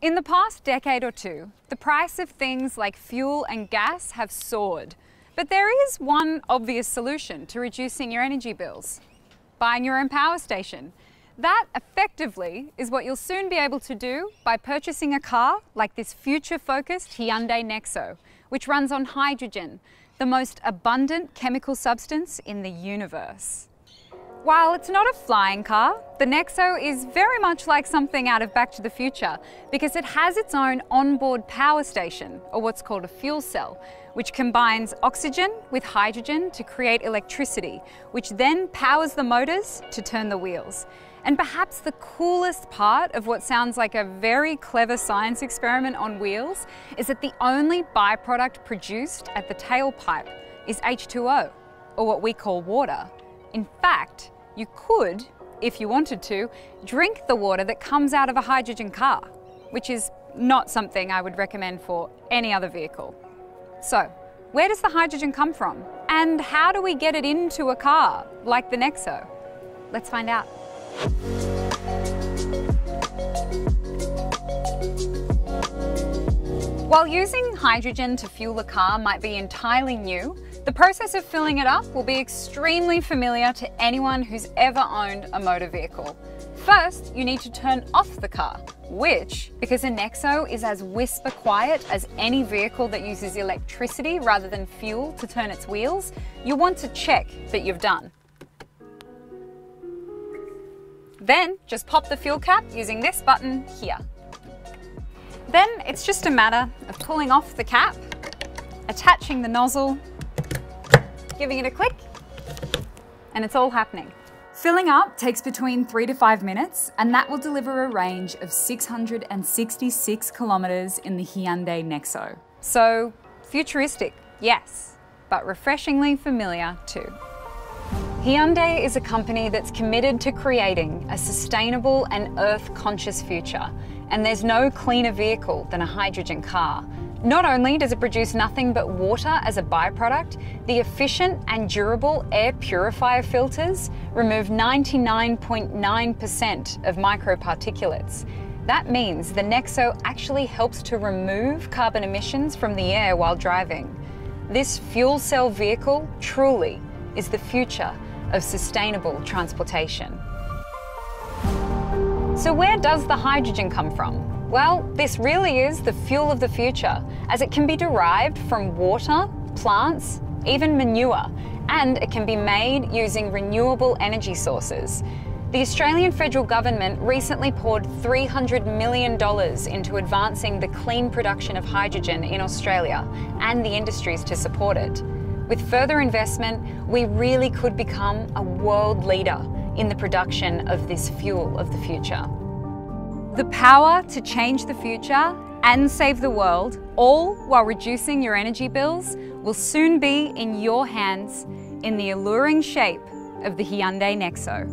In the past decade or two, the price of things like fuel and gas have soared. But there is one obvious solution to reducing your energy bills: buying your own power station. That effectively is what you'll soon be able to do by purchasing a car like this future-focused Hyundai NEXO, which runs on hydrogen, the most abundant chemical substance in the universe. While it's not a flying car, the NEXO is very much like something out of Back to the Future because it has its own onboard power station, or what's called a fuel cell, which combines oxygen with hydrogen to create electricity, which then powers the motors to turn the wheels. And perhaps the coolest part of what sounds like a very clever science experiment on wheels is that the only byproduct produced at the tailpipe is H2O, or what we call water. In fact, you could, if you wanted to, drink the water that comes out of a hydrogen car, which is not something I would recommend for any other vehicle. So, where does the hydrogen come from? And how do we get it into a car like the NEXO? Let's find out. While using hydrogen to fuel a car might be entirely new, the process of filling it up will be extremely familiar to anyone who's ever owned a motor vehicle. First, you need to turn off the car, which, because a NEXO is as whisper quiet as any vehicle that uses electricity rather than fuel to turn its wheels, you want to check that you've done. Then, just pop the fuel cap using this button here. Then it's just a matter of pulling off the cap, attaching the nozzle, giving it a click, and it's all happening. Filling up takes between 3 to 5 minutes, and that will deliver a range of 666 kilometers in the Hyundai NEXO. So, futuristic, yes, but refreshingly familiar too. Hyundai is a company that's committed to creating a sustainable and earth-conscious future, and there's no cleaner vehicle than a hydrogen car. Not only does it produce nothing but water as a byproduct, the efficient and durable air purifier filters remove 99.9% of microparticulates. That means the NEXO actually helps to remove carbon emissions from the air while driving. This fuel cell vehicle truly is the future of sustainable transportation. So where does the hydrogen come from? Well, this really is the fuel of the future, as it can be derived from water, plants, even manure, and it can be made using renewable energy sources. The Australian federal government recently poured $300 million into advancing the clean production of hydrogen in Australia and the industries to support it. With further investment, we really could become a world leader in the production of this fuel of the future. The power to change the future and save the world, all while reducing your energy bills, will soon be in your hands in the alluring shape of the Hyundai NEXO.